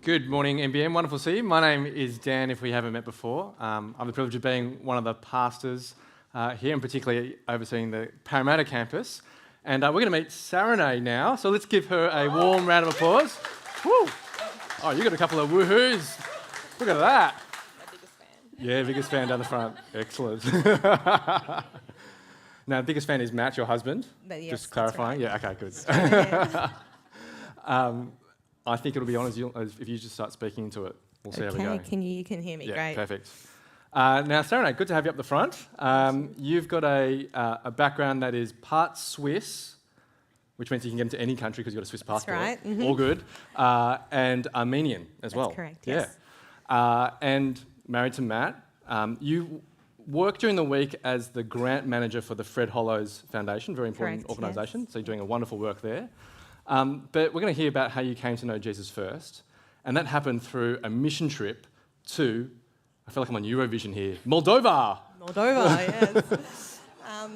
Good morning, NBM. Wonderful to see you. My name is Dan, if we haven't met before. I have the privilege of being one of the pastors here, and particularly overseeing the Parramatta campus. And we're going to meet Sarineh now, so let's give her a warm round of applause. Woo! Oh, you got a couple of woohoos. Look at that. My biggest fan. Yeah, biggest fan down the front. Excellent. Now, biggest fan is Matt, your husband. But yes, just clarifying. that's right. Yeah, okay, good. I think it'll be on if you just start speaking into it. We'll see how we go. Okay, you can hear me, Yeah, great. perfect. Now, Sarineh, good to have you up the front. You've got a background that is part Swiss, which means you can get into any country because you've got a Swiss passport. That's right. All good. And Armenian as well. That's correct, yes. Yeah. And married to Matt. You work during the week as the grant manager for the Fred Hollows Foundation, very important Correct, organisation. yes. So you're doing a wonderful work there. But we're going to hear about how you came to know Jesus first. And that happened through a mission trip to, I feel like I'm on Eurovision here, Moldova. Moldova, yes.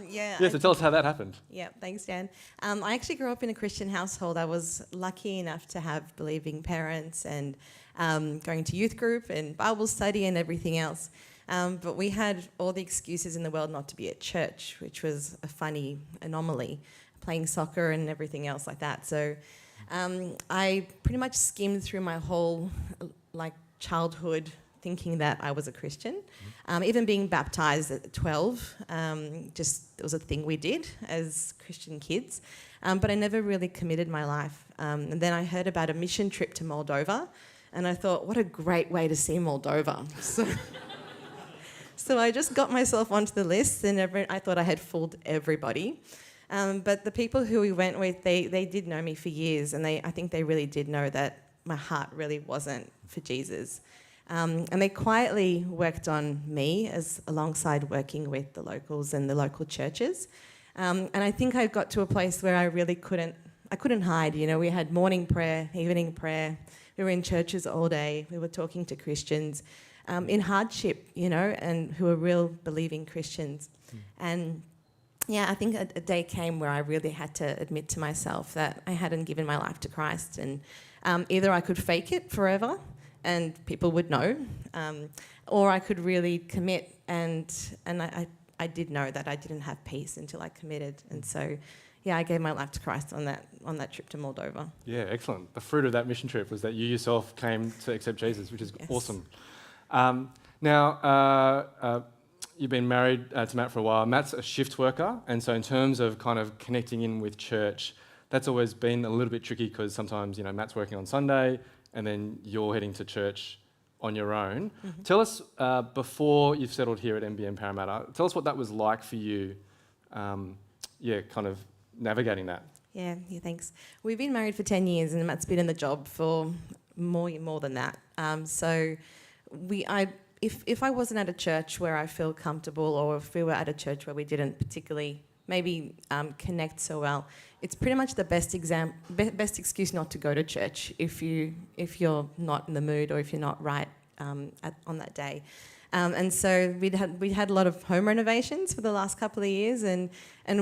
Yeah, so tell us how that happened. Yeah, thanks, Dan. I actually grew up in a Christian household. I was lucky enough to have believing parents and going to youth group and Bible study and everything else. But we had all the excuses in the world not to be at church, which was a funny anomaly, playing soccer and everything else like that. So I pretty much skimmed through my whole childhood thinking that I was a Christian. Even being baptised at 12, it was a thing we did as Christian kids. But I never really committed my life. And then I heard about a mission trip to Moldova, and I thought, what a great way to see Moldova. So I just got myself onto the list, and I thought I had fooled everybody. But the people who we went with, they did know me for years, and I think they really did know that my heart really wasn't for Jesus. And they quietly worked on me alongside working with the locals and the local churches. And I think I got to a place where I really couldn't hide. You know, we had morning prayer, evening prayer. We were in churches all day. We were talking to Christians in hardship, you know, and who were real believing Christians. And yeah, I think a day came where I really had to admit to myself that I hadn't given my life to Christ, and either I could fake it forever and people would know, or I could really commit, and I did know that I didn't have peace until I committed. And so, yeah, I gave my life to Christ on that trip to Moldova. Yeah, excellent. The fruit of that mission trip was that you yourself came to accept Jesus, which is awesome. Now, you've been married to Matt for a while. Matt's a shift worker, and so in terms of kind of connecting in with church, that's always been a little bit tricky because sometimes, you know, Matt's working on Sunday and then you're heading to church on your own. Mm-hmm. Tell us, before you've settled here at NBM Parramatta, tell us what that was like for you, kind of navigating that. Yeah, thanks. We've been married for 10 years and Matt's been in the job for more than that. If I wasn't at a church where I feel comfortable, or if we were at a church where we didn't particularly maybe connect so well, it's pretty much the best excuse not to go to church if you're not in the mood or if you're not right on that day. And so we had a lot of home renovations for the last couple of years, and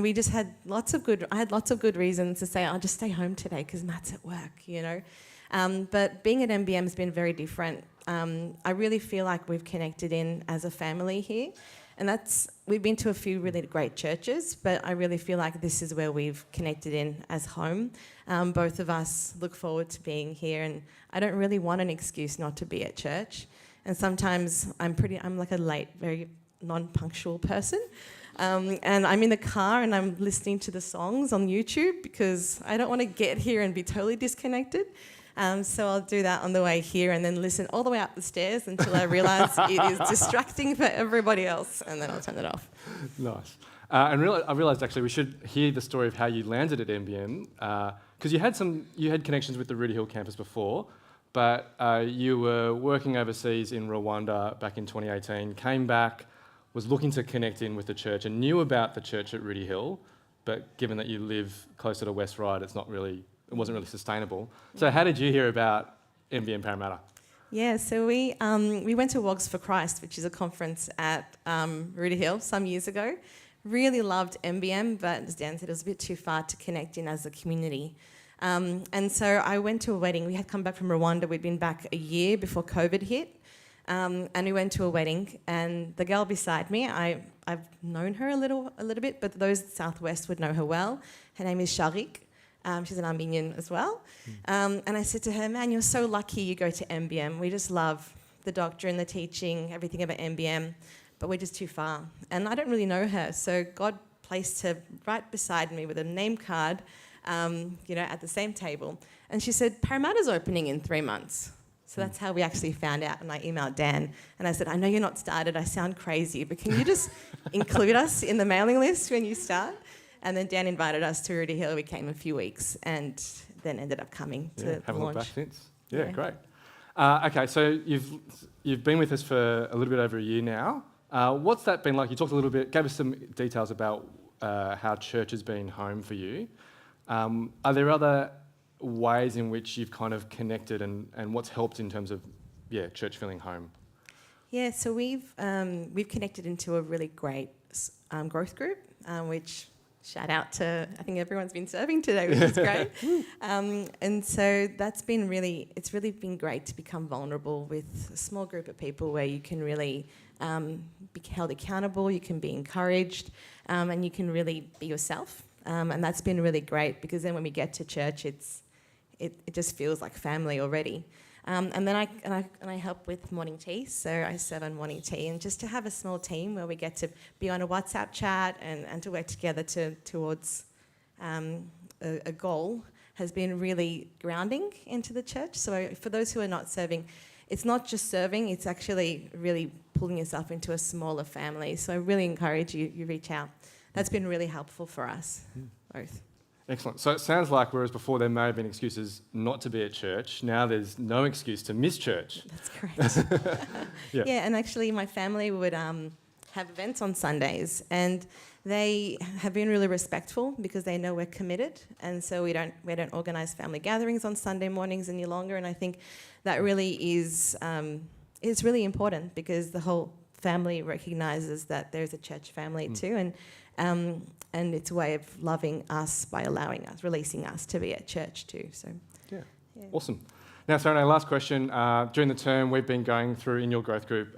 we just had I had lots of good reasons to say, I'll just stay home today because Matt's at work, you know. But being at NBM has been very different. I really feel like we've connected in as a family here, and we've been to a few really great churches, but I really feel like this is where we've connected in as home. Both of us look forward to being here, and I don't really want an excuse not to be at church. And sometimes I'm like a late, very non-punctual person. And I'm in the car and I'm listening to the songs on YouTube because I don't want to get here and be totally disconnected. So I'll do that on the way here and then listen all the way up the stairs until I realise it is distracting for everybody else, and then I'll turn it off. Nice. I realised actually we should hear the story of how you landed at NBM, because you had connections with the Rudy Hill campus before, but you were working overseas in Rwanda back in 2018, came back, was looking to connect in with the church and knew about the church at Rudy Hill, but given that you live closer to West Ryde, it wasn't really sustainable. So how did you hear about NBM Parramatta? Yeah, so we went to Wogs for Christ, which is a conference at Rudy Hill some years ago. Really loved NBM, but as Dan said, it was a bit too far to connect in as a community. And so I went to a wedding. We had come back from Rwanda. We'd been back a year before COVID hit. And we went to a wedding, and the girl beside me, I've known her a little bit, but those Southwest would know her well. Her name is Sharik. She's an Armenian as well. And I said to her, man, you're so lucky you go to MBM. We just love the doctrine, the teaching, everything about MBM, but we're just too far. And I don't really know her, so God placed her right beside me with a name card, at the same table. And she said, Parramatta's opening in 3 months. So that's how we actually found out. And I emailed Dan and I said, I know you're not started, I sound crazy, but can you just include us in the mailing list when you start? And then Dan invited us to Rudy Hill. We came a few weeks and then ended up coming to the haven't launch. looked back since. Yeah. Great. Okay, so you've been with us for a little bit over a year now. What's that been like? You talked a little bit, gave us some details about how church has been home for you. Are there other ways in which you've kind of connected and what's helped in terms of, church feeling home? Yeah, so we've connected into a really great growth group, which shout out to, I think everyone's been serving today, which is great. And so it's really been great to become vulnerable with a small group of people where you can really be held accountable, you can be encouraged, and you can really be yourself. And that's been really great because then when we get to church, it just feels like family already. And then I help with morning tea, so I serve on morning tea, and just to have a small team where we get to be on a WhatsApp chat and to work together towards a goal has been really grounding into the church. So for those who are not serving, it's not just serving, it's actually really pulling yourself into a smaller family. So I really encourage you reach out. That's been really helpful for us, both. Excellent. So it sounds like whereas before there may have been excuses not to be at church, now there's no excuse to miss church. That's correct. Yeah, and actually my family would have events on Sundays, and they have been really respectful because they know we're committed, and so we don't organise family gatherings on Sunday mornings any longer. And I think that really is really important because the whole family recognises that there's a church family too, and it's a way of loving us by releasing us to be at church too. So, yeah. Awesome. Now, Sarineh, last question. During the term, we've been going through in your growth group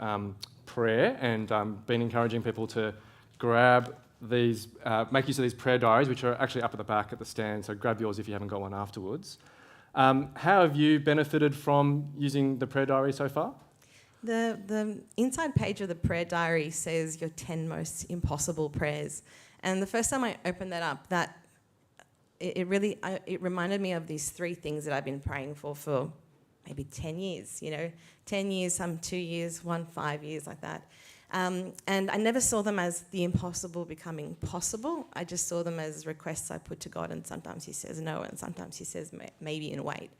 prayer and been encouraging people to grab these, make use of these prayer diaries, which are actually up at the back at the stand. So grab yours if you haven't got one afterwards. How have you benefited from using the prayer diary so far? The inside page of the prayer diary says your 10 most impossible prayers. And the first time I opened that up, it reminded me of these 3 things that I've been praying for maybe 10 years, 10 years, some 2 years, 1, 5 years, like that. And I never saw them as the impossible becoming possible. I just saw them as requests I put to God, and sometimes he says no, and sometimes he says maybe and wait.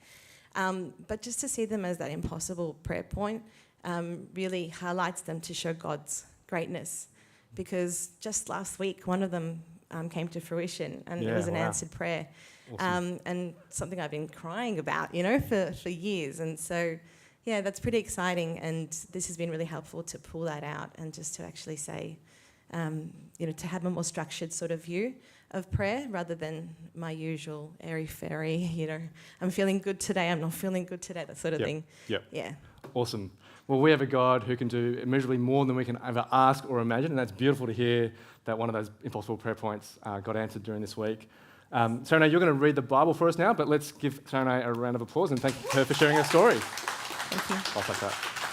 But just to see them as that impossible prayer point really highlights them to show God's greatness. Because just last week, one of them came to fruition, and it was an answered prayer. Awesome. And something I've been crying about, for years. And so, that's pretty exciting. And this has been really helpful to pull that out and just to actually say, to have a more structured sort of view of prayer rather than my usual airy-fairy, I'm feeling good today, I'm not feeling good today, that sort of thing. Yep. Yeah. Awesome. Well, we have a God who can do immeasurably more than we can ever ask or imagine, and that's beautiful to hear that one of those impossible prayer points got answered during this week. Sarineh, you're going to read the Bible for us now, but let's give Sarineh a round of applause and thank her for sharing her story. Thank you. I'll take that.